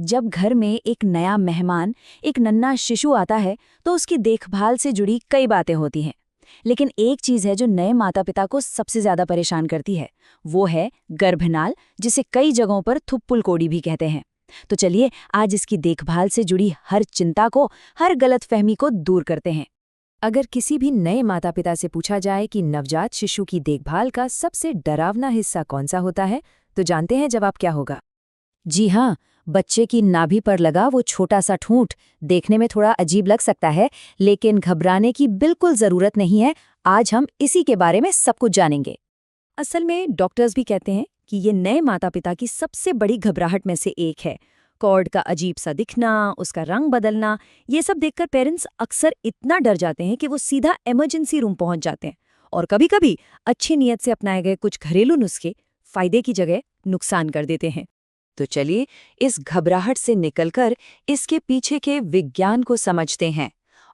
जब घर में एक नया मेहमान, एक नन्हा शिशु आता है तो उसकी देखभाल से जुड़ी कई बातें होती हैं। लेकिन एक चीज है जो नए माता पिता को सबसे ज्यादा परेशान करती है, वो है गर्भनाल, जिसे कई जगहों पर थुप्पुल कोड़ी भी कहते हैं। तो चलिए आज इसकी देखभाल से जुड़ी हर चिंता को, हर गलतफहमी को दूर करते हैं। अगर किसी भी नए माता पिता से पूछा जाए कि नवजात शिशु की देखभाल का सबसे डरावना हिस्सा कौन सा होता है, तो जानते हैं जवाब क्या होगा? जी हाँ, बच्चे की नाभि पर लगा वो छोटा सा ठूंठ। देखने में थोड़ा अजीब लग सकता है, लेकिन घबराने की बिल्कुल जरूरत नहीं है। आज हम इसी के बारे में सब कुछ जानेंगे। असल में डॉक्टर्स भी कहते हैं कि ये नए माता पिता की सबसे बड़ी घबराहट में से एक है। कॉर्ड का अजीब सा दिखना, उसका रंग बदलना, ये सब देखकर पेरेंट्स अक्सर इतना डर जाते हैं कि वो सीधा इमरजेंसी रूम पहुंच जाते हैं। और कभी-कभी अच्छी नीयत से अपनाए गए कुछ घरेलू नुस्खे फायदे की जगह नुकसान कर देते हैं। तो चलिए इस घबराहट से निकलकर इसके पीछे के विज्ञान को समझते हैं।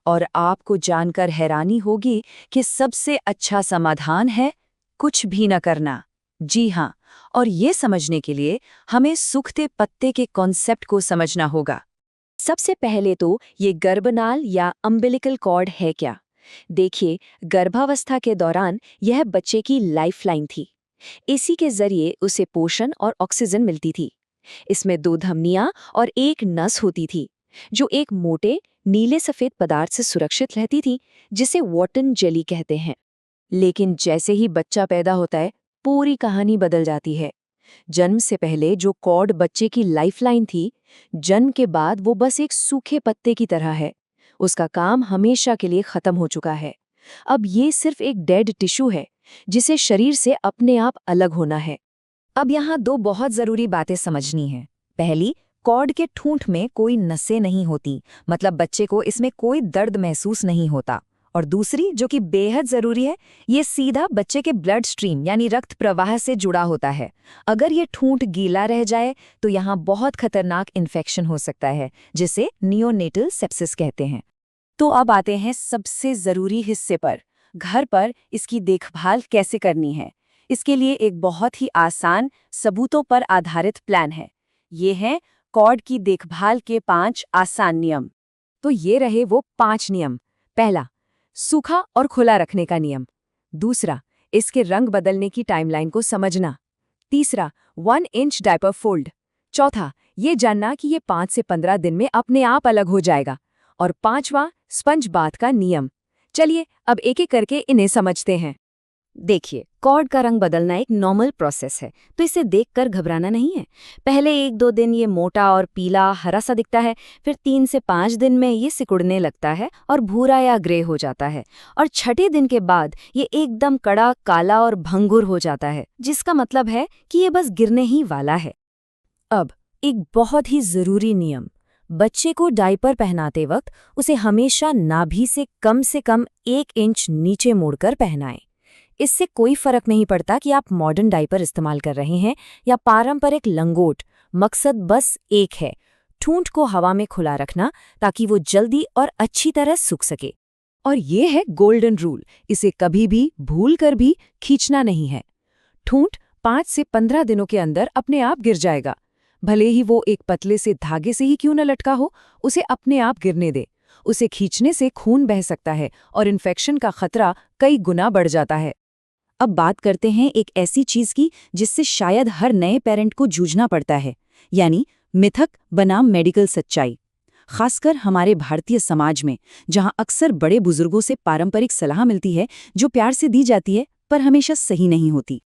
और आपको जानकर हैरानी होगी कि सबसे अच्छा समाधान है कुछ भी न करना। जी हाँ, और ये समझने के लिए हमें सूखते पत्ते के कॉन्सेप्ट को समझना होगा। सबसे पहले तो ये गर्भनाल या अम्बिलिकल कॉर्ड है क्या? देखिए, गर्भावस्था के दौरान यह बच्चे की लाइफलाइन थी। इसी के जरिए उसे पोषण और ऑक्सीजन मिलती थी। इसमें 2 धमनियां और एक नस होती थी, जो एक मोटे नीले सफेद पदार्थ से सुरक्षित रहती थी, जिसे वॉटन जेली कहते हैं। लेकिन जैसे ही बच्चा पैदा होता है, पूरी कहानी बदल जाती है। जन्म से पहले जो कॉर्ड बच्चे की लाइफलाइन थी, जन्म के बाद वो बस एक सूखे पत्ते की तरह है। उसका काम हमेशा के लिए खत्म हो चुका है। अब ये सिर्फ एक डेड टिश्यू है, जिसे शरीर से अपने आप अलग होना है। अब यहाँ 2 बहुत जरूरी बातें समझनी हैं। पहली, कॉर्ड के ठूंठ में कोई नसें नहीं होती, मतलब बच्चे को इसमें कोई दर्द महसूस नहीं होता। और दूसरी, जो कि बेहद जरूरी है, ये सीधा बच्चे के ब्लड स्ट्रीम यानी रक्त प्रवाह से जुड़ा होता है। अगर ये ठूंठ गीला रह जाए तो यहाँ बहुत खतरनाक इन्फेक्शन हो सकता है, जिसे नियोनेटल सेप्सिस कहते हैं। तो अब आते हैं सबसे जरूरी हिस्से पर, घर पर इसकी देखभाल कैसे करनी है। इसके लिए एक बहुत ही आसान, सबूतों पर आधारित प्लान है। ये हैं कॉर्ड की देखभाल के 5 आसान नियम। तो ये रहे वो 5 नियम। पहला, सूखा और खुला रखने का नियम। दूसरा, इसके रंग बदलने की टाइमलाइन को समझना। तीसरा, 1 इंच डायपर फोल्ड। चौथा, ये जानना कि ये 5 से 15 दिन में अपने आप अलग हो जाएगा। और 5वां, स्पंज बाथ का नियम। चलिए अब एक एक करके इन्हें समझते हैं। देखिए, कॉर्ड का रंग बदलना एक नॉर्मल प्रोसेस है, तो इसे देखकर घबराना नहीं है। पहले 1-2 दिन ये मोटा और पीला हरा सा दिखता है, फिर 3 से 5 दिन में ये सिकुड़ने लगता है और भूरा या ग्रे हो जाता है, और छठे दिन के बाद ये एकदम कड़ा काला और भंगुर हो जाता है, जिसका मतलब है कि ये बस गिरने ही वाला है। अब एक बहुत ही जरूरी नियम, बच्चे को डायपर पहनाते वक्त उसे हमेशा नाभि से कम 1 इंच नीचे मोड़कर पहनाएं। इससे कोई फर्क नहीं पड़ता कि आप मॉडर्न डायपर इस्तेमाल कर रहे हैं या पारंपरिक लंगोट, मकसद बस एक है, ठूंठ को हवा में खुला रखना ताकि वो जल्दी और अच्छी तरह सूख सके। और ये है गोल्डन रूल, इसे कभी भी भूल कर भी खींचना नहीं है। ठूंठ 5 से 15 दिनों के अंदर अपने आप गिर जाएगा, भले ही वो एक पतले से धागे से ही क्यों न लटका हो, उसे अपने आप गिरने दे। उसे खींचने से खून बह सकता है और इन्फेक्शन का खतरा कई गुना बढ़ जाता है। अब बात करते हैं एक ऐसी चीज की जिससे शायद हर नए पेरेंट को जूझना पड़ता है, यानी मिथक बनाम मेडिकल सच्चाई। खासकर हमारे भारतीय समाज में, जहां अक्सर बड़े बुजुर्गों से पारंपरिक सलाह मिलती है जो प्यार से दी जाती है पर हमेशा सही नहीं होती।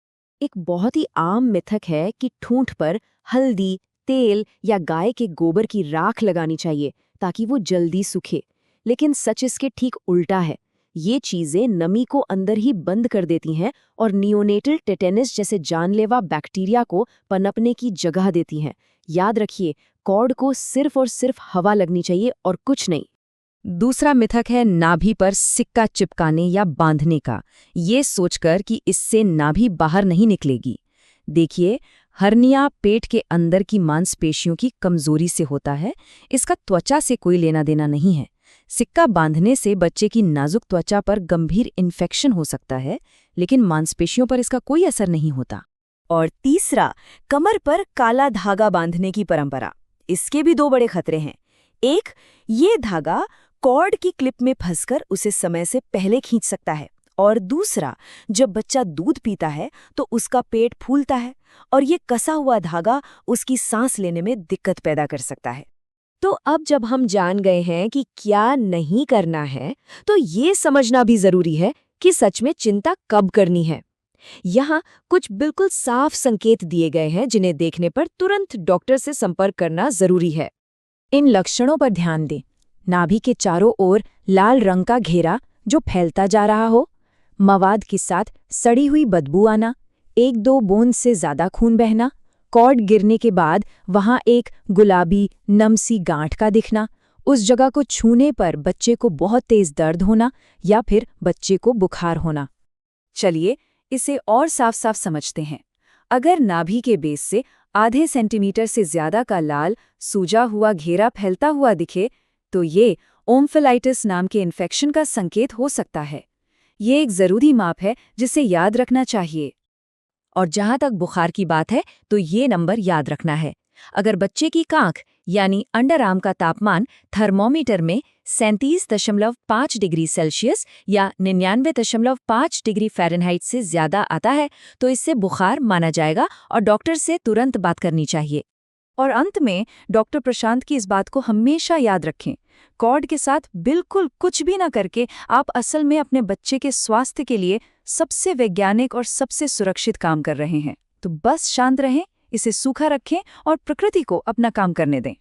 एक बहुत ही आम मिथक है कि ठूंठ पर हल्दी, तेल या गाय के गोबर की राख लगानी चाहिए ताकि वो जल्दी सूखे। लेकिन सच इसके ठीक उल्टा है। ये चीजें नमी को अंदर ही बंद कर देती हैं और नियोनेटल टेटेनस जैसे जानलेवा बैक्टीरिया को पनपने की जगह देती हैं। याद रखिए, कॉर्ड को सिर्फ और सिर्फ हवा लगनी चाहिए और कुछ नहीं। दूसरा मिथक है नाभि पर सिक्का चिपकाने या बांधने का, ये सोचकर कि इससे नाभि बाहर नहीं निकलेगी। देखिए, हर्निया पेट के अंदर की मांसपेशियों की कमजोरी से होता है, इसका त्वचा से कोई लेना देना नहीं है। सिक्का बांधने से बच्चे की नाजुक त्वचा पर गंभीर इन्फेक्शन हो सकता है, लेकिन मांसपेशियों पर इसका कोई असर नहीं होता। और तीसरा, कमर पर काला धागा बांधने की परंपरा। इसके भी दो बड़े खतरे हैं। एक, ये धागा कॉर्ड की क्लिप में फंसकर उसे समय से पहले खींच सकता है, और दूसरा, जब बच्चा दूध पीता है तो उसका पेट फूलता है और ये कसा हुआ धागा उसकी सांस लेने में दिक्कत पैदा कर सकता है। तो अब जब हम जान गए हैं कि क्या नहीं करना है, तो ये समझना भी जरूरी है कि सच में चिंता कब करनी है। यहाँ कुछ बिल्कुल साफ संकेत दिए गए हैं जिन्हें देखने पर तुरंत डॉक्टर से संपर्क करना जरूरी है। इन लक्षणों पर ध्यान दें। नाभि के चारों ओर लाल रंग का घेरा जो फैलता जा रहा हो, मवाद के साथ सड़ी हुई बदबू आना, 1-2 बूंद से ज्यादा खून बहना, कॉर्ड गिरने के बाद वहां एक गुलाबी नम-सी गांठ का दिखना, उस जगह को छूने पर बच्चे को बहुत तेज दर्द होना या फिर बच्चे को बुखार होना। चलिए इसे और साफ-साफ समझते हैं। अगर नाभि के बेस से आधे सेंटीमीटर से ज्यादा का लाल सूजा हुआ घेरा फैलता हुआ दिखे, तो ये ओम्फेलाइटिस नाम के इन्फेक्शन का संकेत हो सकता है। ये एक जरूरी माप है जिसे याद रखना चाहिए। और जहां तक बुखार की बात है, तो ये नंबर याद रखना है। अगर बच्चे की कांख यानी अंडर आर्म का तापमान थर्मोमीटर में 37.5 डिग्री सेल्सियस या 99.5 डिग्री फ़ारेनहाइट से ज्यादा आता है, तो इससे बुखार माना जाएगा और डॉक्टर से तुरंत बात करनी चाहिए। और अंत में डॉक्टर प्रशांत की इस बात को हमेशा याद रखें, कॉर्ड के साथ बिल्कुल कुछ भी ना करके आप असल में अपने बच्चे के स्वास्थ्य के लिए सबसे वैज्ञानिक और सबसे सुरक्षित काम कर रहे हैं। तो बस शांत रहें, इसे सूखा रखें और प्रकृति को अपना काम करने दें।